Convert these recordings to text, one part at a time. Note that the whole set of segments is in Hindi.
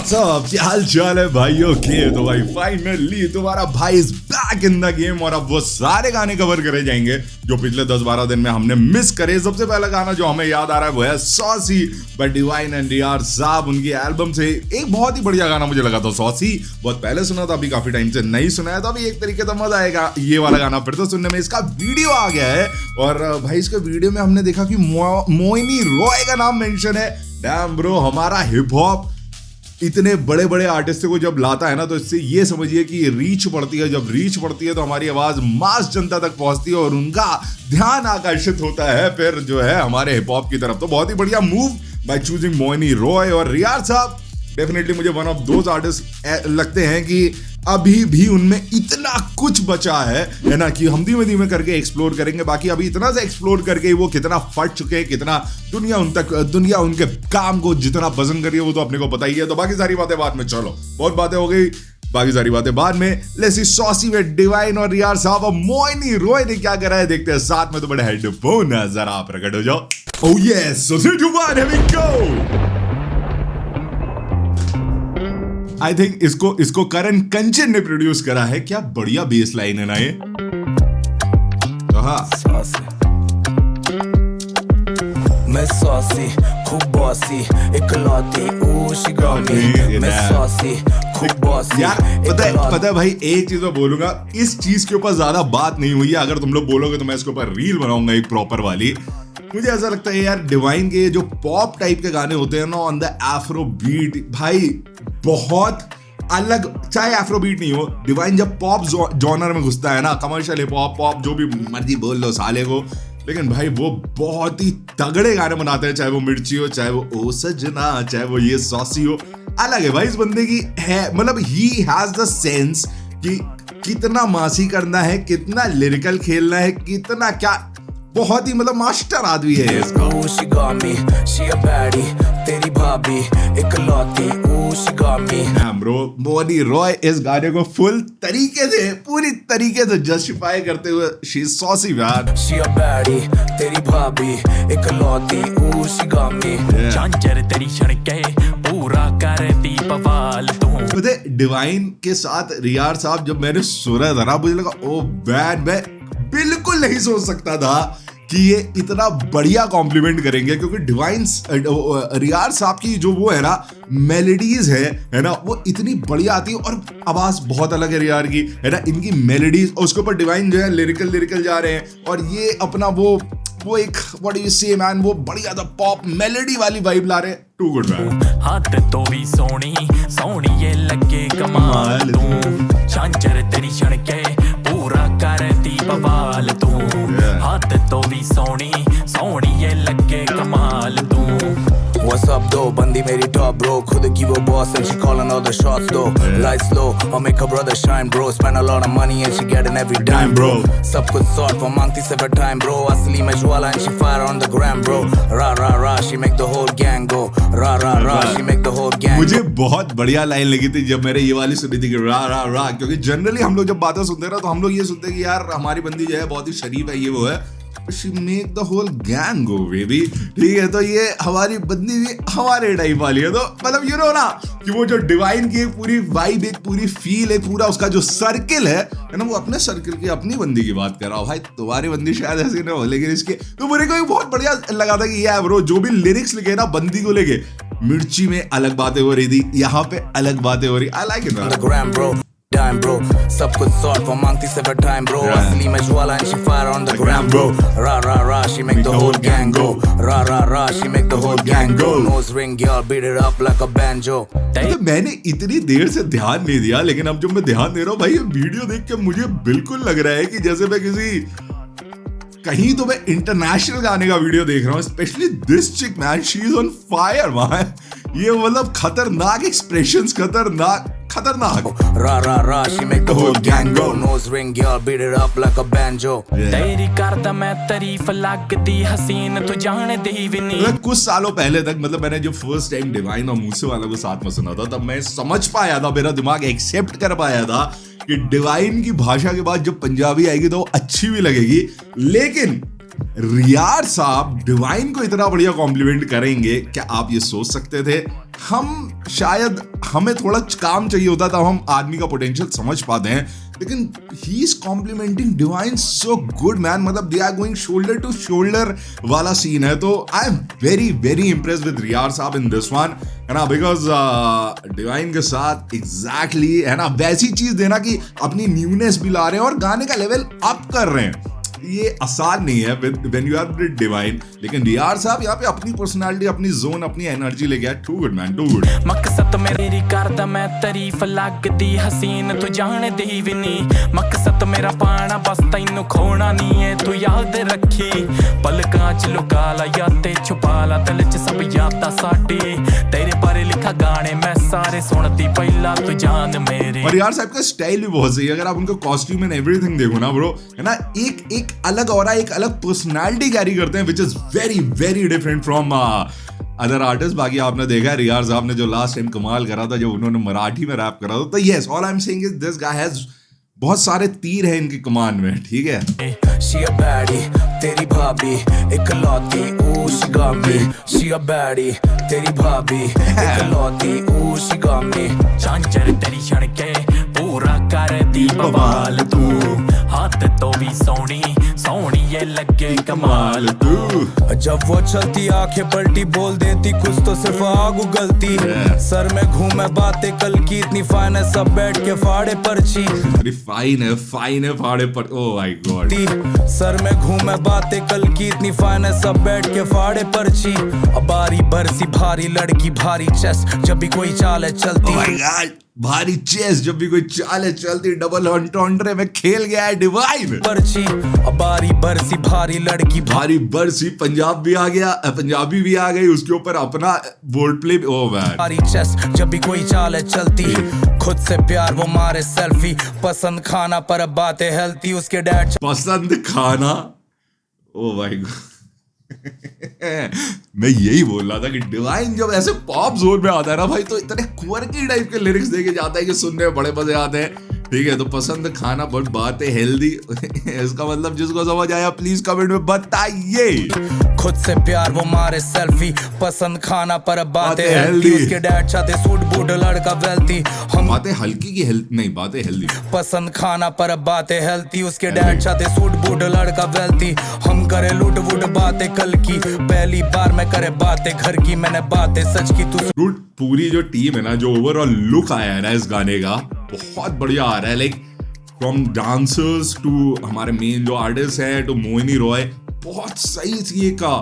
व्हाट्सअप, क्या हाल चाल है भाइयों के। तो भाई फाइनली तुम्हारा भाई is back in the game और अब वो सारे गाने कवर करे जाएंगे जो पिछले 10-12 दिन में हमने मिस करे। सबसे पहला गाना जो हमें याद आ रहा है वो है सॉसी बाय डिवाइन एंड रियार साहब। उनकी एल्बम से एक बहुत ही बढ़िया गाना मुझे लगा था सॉसी। बहुत पहले सुना था, अभी काफी टाइम से नहीं सुना है, तो अभी एक तरीके से मजा आएगा ये वाला गाना फिर तो सुनने में। इसका वीडियो आ गया है और भाई इसके वीडियो में हमने देखा कि मोइनी रॉय का नाम मेंशन है। डैम ब्रो, हमारा हिप हॉप इतने बड़े बड़े आर्टिस्ट को जब लाता है ना, तो इससे ये समझिए कि रीच बढ़ती है। जब रीच बढ़ती है तो हमारी आवाज मास जनता तक पहुंचती है और उनका ध्यान आकर्षित होता है फिर जो है हमारे हिप हॉप की तरफ। तो बहुत ही बढ़िया move by choosing Moini Roy और रियार साहब। डेफिनेटली मुझे वन ऑफ दोज आर्टिस्ट लगते हैं कि अभी भी उनमें इतना कुछ बचा है ना, कि हम धीमे धीमे करके एक्सप्लोर करेंगे। बाकी अभी इतना से एक्सप्लोर करके वो कितना फट चुके हैं, कितना दुनिया उनके काम को जितना पसंद करी है वो तो अपने को पता ही है। तो बाकी सारी बातें बाद में, चलो बहुत बातें हो गई, बाकी सारी बातें बाद में। Let's see saucy with divine और रियार साहब और मोइनी रॉय ने क्या करा है देखते हैं साथ में। तो बड़े हेडफोन जरा प्रकट हो जाओ। Oh yes, so 3 2 1 here we go. I think इसको करण कंचन ने प्रोड्यूस करा है। क्या बढ़िया बेस लाइन है ना ये। तो हाँ, मैं सॉसी खूब बॉसी इकलौती शिगामी। मैं सॉसी खूब बॉसी। यार पता है भाई, एक चीज मैं बोलूंगा, इस चीज के ऊपर ज्यादा बात नहीं हुई है। अगर तुम लोग बोलोगे तो मैं इसके ऊपर रील बनाऊंगा एक प्रॉपर वाली। मुझे ऐसा लगता है यार डिवाइन के जो पॉप टाइप के गाने होते हैं ना ऑन द एफ्रो बीट, भाई बहुत अलग। चाहे एफ्रो बीट नहीं हो, डिवाइन जब पॉप जॉनर में घुसता है ना, कमर्शियल हिप हॉप पॉप जो भी मर्जी बोल लो साले को, लेकिन भाई वो बहुत ही तगड़े गाने बनाते हैं। चाहे वो मिर्ची हो, चाहे वो ओ सजना, चाहे वो ये सॉसी हो। अलग है भाई इस बंदे की है, मतलब ही हैज द सेंस कि कितना मासी करना है, कितना लिरिकल खेलना है, कितना क्या। बहुत ही मतलब मास्टर आदमी है इसका। शिगामी शी अ बैडी तेरी भाभी इकलौती शिगामी। ब्रो, मोइनी रॉय इस गाने को फुल तरीके से, पूरी तरीके से जस्टिफाई करते हुए शी सॉसी यार। शी अ बैडी तेरी भाभी इकलौती शिगामी। चांचर तेरी छणके पूरा करती बवाल तू। मुझे डिवाइन के साथ रियार साहब जब मैंने सुना था ना, मुझे लगा ओ बैड, मैं बिल्कुल नहीं सोच सकता था कि ये इतना बढ़िया कॉम्प्लीमेंट करेंगे। क्योंकि डिवाइन रियार साहब की जो वो है ना मेलोडीज है ना, वो इतनी बढ़िया आती है और आवाज बहुत अलग है रियार की, है ना। इनकी मेलोडीज और उसके ऊपर डिवाइन जो है लिरिकल जा रहे हैं और ये अपना वो एक व्हाट यू से मैन, वो बढ़िया सा पॉप मेलोडी वाली वाइब ला रहे हैं। Too good man. हाथ तो भी सोनी ये लगे कमाल तू। चांचर तेरी छणके पूरा करती बवाल तू। हाथ तो भी सोनी ये लगे कमाल तू। What's up though, बंदी मेरी top bro, खुद की वो boss and she calling all the shots though. Lights low, I'll make her brother shine bro. Spend a lot of money and she getting every dime bro. सब कुछ sort for मांगती से for time bro. असली में ज्वाला and she fire on the gram bro. Ra ra ra, she make the whole gang go. Ra ra ra, she make the whole gang go. मुझे बहुत बढ़िया लाइन लगी थी जब मैंने ये वाली सुनी थी कि रा रा रा, क्योंकि जनरली हम लोग जब बातें सुनते हैं ना तो हम लोग ये सुनते हैं कि यार हमारी बंदी जो है बहुत ही शरीफ है, ये वो है। She make the whole gang go baby, ठीक है। तो ये हमारी बंदी भी हमारे टाइप वाली है। तो मतलब यू नो ना कि वो जो डिवाइन की एक पूरी वाइब, एक पूरी फील, एक पूरा उसका जो सर्किल है ना, वो अपने सर्किल की अपनी बंदी की बात कर रहा हूँ। भाई तुम्हारी बंदी शायद ऐसी ना हो, लेकिन इसके तो मेरे को बहुत बढ़िया लगा था कि यार ब्रो जो भी लिरिक्स लिखे ना बंदी को लेके, मिर्ची में अलग बातें हो रही थी, यहाँ पे अलग बातें हो रही। I like it Dime bro, सब कुछ sort for मांगती से for time bro. असली में ज्वाला and she fire on the gram bro. Ra ra ra, she make the whole gang go. Ra ra ra, she make the whole gang go. Nose ring girl, beat it up like a banjo. तो मैंने इतनी देर से ध्यान नहीं दिया, लेकिन अब जब मैं ध्यान दे रहा हूँ भाई, ये वीडियो देख के मुझे बिल्कुल लग रहा है कि जैसे मैं कहीं तो मैं इंटरनेशनल गाने का वीडियो देख रहा हूँ। स्पेशली दिस चिक man, she is on fire man. ये मतलब खतरनाक एक्सप्रेशंस, खतरनाक। Ra ra ra, she make the whole gang go. Nose ring girl, beat it up like a banjo. तेरी करता मैं तारीफ लगती हसीन तू जानती भी नहीं। कुछ सालों पहले तक, मतलब मैंने जो फर्स्ट टाइम डिवाइन और मूसे वाला को साथ में सुना था, तब मैं समझ पाया था, मेरा दिमाग एक्सेप्ट कर पाया था कि डिवाइन की भाषा के बाद जब पंजाबी आएगी तो वो अच्छी भी लगेगी। लेकिन रियार साहब डिवाइन को इतना बढ़िया कॉम्प्लीमेंट करेंगे, क्या आप ये सोच सकते थे? हम शायद हमें थोड़ा काम चाहिए होता था, हम आदमी का पोटेंशियल समझ पाते हैं, लेकिन he is complimenting divine so good man. मतलब they are going shoulder to shoulder वाला सीन है. तो I am very very impressed with Riyar साहब इन दिस वन, है ना, बिकॉज डिवाइन के साथ एग्जैक्टली है ना वैसी चीज देना कि अपनी न्यूनेस भी ला रहे हैं और गाने का लेवल अप कर रहे हैं. ये आसान नहीं है when you are with Divine, लेकिन रियार साहब यहाँ पे अपनी पर्सनालिटी, अपनी जोन, अपनी एनर्जी लेके आए. Too good man, too good. मकसद मेरी करदा मैं तारीफ लगदी हसीन तू जानदी भी नहीं. मकसद मेरा पाना बस तैनू खोना नहीं है, तू याद रखी पलकां च लुका ला यादें छुपा ला, दिल च सब यादां साडी तेरे बारे लिखा गाने मैं सारे सुनती पहला तू जान मेरी. और यार साहब का स्टाइल भी बहुत सही है. अगर आप उनका कॉस्ट्यूम एंड एवरीथिंग देखो ना ब्रो, है ना, एक अलग ऑरा, एक अलग पर्सनालिटी कैरी करते हैं, which is very very different from other artist. बाकी आपने देखा रियाज साहब ने जो लास्ट टाइम कमाल करा था, जब उन्होंने मराठी में रैप करा था, तो yes, all I am saying is this guy has बहुत सारे तीर हैं इनकी कमान में. ठीक है. She a baddie, तेरी भाभी इकलौती she got me. She a baddie, तेरी भाभी इकलौती she got me. झांझर तेरी छणके पूरा कर दी बवाल तू, हाथ तो भी सोनी सोनी ये लगे कमाल तू. जब वो चलती आंखें पलटी बोल देती कुछ तो सिर्फ आग उगलती. सर में घूमे बातें कल की इतनी फाइन है सब बैठ के फाड़े पर्ची. फाइन है फाड़े पर. Oh my God. सर में घूमे बातें कल की इतनी फाइन है सब बैठ के फाड़े पर्ची. बारी बरसी भारी लड़की भारी चेस्ट जब भी कोई चाल है चलती. Oh my God, भारी चेस्ट जब भी कोई चाल है चलती. डबल एंट्रे में खेल गया है डिवाइन. पर्ची बारी बरसी भारी लड़की भारी बरसी पंजाब भी आ गया, पंजाबी भी आ गई, उसके ऊपर अपना वर्ड प्ले. Oh man. भारी चेस्ट जब भी कोई चाल है चलती. खुद से प्यार वो मारे सेल्फी. पसंद खाना पर बातें हेल्थी. उसके डैड पसंद खाना. Oh my God. मैं यही बोल रहा था कि डिवाइन जब ऐसे पॉप जोन में आता है ना भाई, तो इतने क्वर्की टाइप के लिरिक्स देके जाता है कि सुनने में बड़े मजे आते हैं. ठीक है. तो पसंद खाना पर बात है हेल्दी. इसका मतलब जिसको समझ आया प्लीज कमेंट में बताइए. खुद से प्यार वो मारे सेल्फी. पसंद खाना पर बातें हेल्दी. उसके डैड चाहते सूट बूट लड़का वेल्थी. हम बातें हल्की की हेल्थ नहीं, बातें हेल्दी. पसंद खाना पर बातें हेल्थी. उसके डैड चाहते सूट बूट लड़का वेल्थी. हम करे लूट वूट बातें कल की. पहली बार मैं करे बातें घर की. मैंने बातें सच की तू. पूरी जो टीम है ना, जो ओवरऑल लुक आया है ना इस गाने का, बहुत बढ़िया आ रहा है. लाइक फ्रॉम डांसर्स टू हमारे मेन जो आर्टिस्ट हैं टू मोहिनी रॉय, बहुत सही चीज का,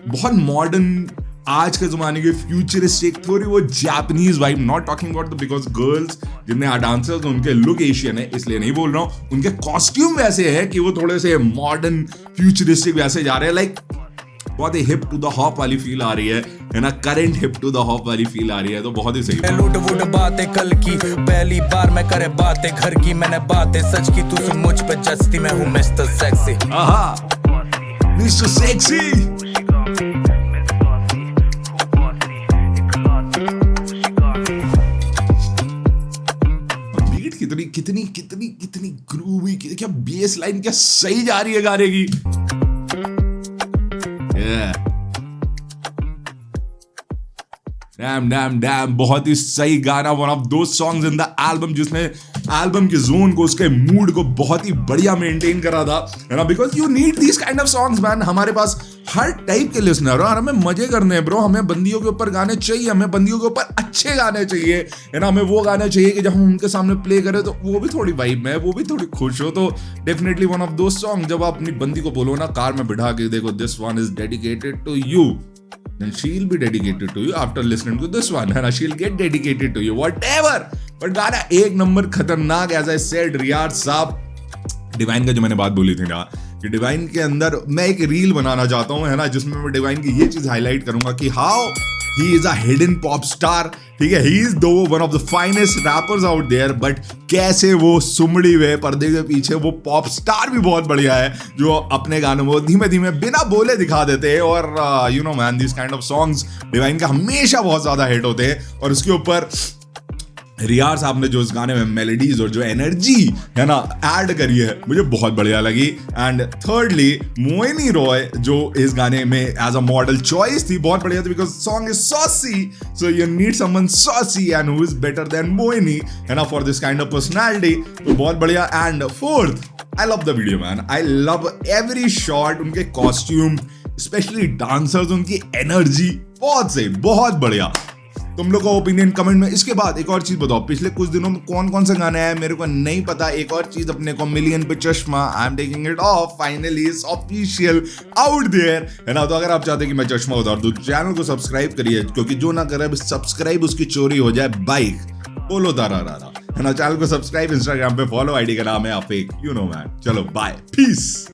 बहुत मॉडर्न आज के जमाने के फ्यूचरिस्टिक, थोड़ी वो Japanese vibe. Not talking about because girls जितने डांसर्स उनके लुक एशियन है, इसलिए नहीं बोल रहा हूँ. उनके कॉस्ट्यूम वैसे है कि वो थोड़े से मॉडर्न फ्यूचरिस्टिक वैसे जा रहे हैं. लाइक बहुत ही हिप टू द हॉप वाली फील आ रही है ना, current hip to the hop वाली फील आ रही है. तो बहुत ही सही. लूट वूट बातें कल की. पहली बार मैं करे बातें घर की. मैंने बातें सच की. तू सुन मुझ पे जचती. मैं हूँ mister sexy. Mister sexy. Beat कितनी कितनी कितनी कितनी ग्रूवी, क्या बेस लाइन क्या सही जा रही है गाने की. डैम बहुत ही सही गाना. वन ऑफ दो सॉन्ग्स इन द एल्बम जिसने एल्बम के जोन को, उसके मूड को बहुत ही बढ़िया मेंटेन करा था, है ना. Because you need this kind of songs man. हमारे पास हर टाइप के लिसनर हो और हमें मजे करने हैं ब्रो. हमें बंदियों के ऊपर गाने चाहिए, हमें बंदियों के ऊपर अच्छे गाने चाहिए, है ना. हमें वो गाने चाहिए कि जब हम उनके सामने प्ले करें तो वो भी थोड़ी वाइब में, वो भी थोड़ी खुश हो. तो डेफिनेटली वन ऑफ दो सॉन्ग, जब आप अपनी बंदी को बोलो ना कार में बिठा के, देखो this one is dedicated to you, then she'll be dedicated to you after listening to this one, and she'll get dedicated to you, whatever. But गाना एक नंबर खतरनाक. as I said, रियाज साहब, डिवाइन का जो मैंने बात बोली थी ना, कि डिवाइन के अंदर मैं एक रील बनाना चाहता हूँ, है ना, जिसमें मैं डिवाइन की ये चीज हाईलाइट करूंगा कि how he is a hidden pop star. ठीक है. he is though one of the finest rappers out there, but कैसे वो सुमड़ी हुए पर्दे के पीछे वो पॉप स्टार भी बहुत बढ़िया है, जो अपने गानों में धीमे धीमे बिना बोले दिखा देते हैं. और you know man, this kind of songs divine का हमेशा बहुत ज्यादा हिट होते हैं. और उसके ऊपर रियाज साहब ने जो इस गाने में मेलोडीज और जो एनर्जी है ना ऐड करी है मुझे बहुत बढ़िया लगी। एंड थर्डली मोहिनी रॉय जो इस गाने में एज अ मॉडल चॉइस थी बहुत बढ़िया थी, because song is saucy, so you need someone saucy and who is better than Mohini है ना for this kind of personality, तो बहुत बढ़िया। And fourth, I love the video man, I love every shot, उनके कॉस्ट्यूम, स्पेशली डांसर्स, उनकी एनर्जी बहुत सही, बहुत बढ़िया। तुम लोग का ओपिनियन कमेंट में। इसके बाद एक और चीज बताओ, पिछले कुछ दिनों में कौन कौन से गाने आए मेरे को नहीं पता। एक और चीज अपने को मिलियन पे चश्मा, I am taking it off, finally it's official out there है ना। तो अगर आप चाहते हैं कि मैं चश्मा उतार दूं, चैनल को सब्सक्राइब करिए, क्योंकि जो ना करे सब्सक्राइब उसकी चोरी हो जाए बाइक। बोलो तारा है ना। चैनल को सब्सक्राइब, इंस्टाग्राम पे फॉलो, आईडी का नाम है अफेक, यू नो मैन। चलो बाय, पीस।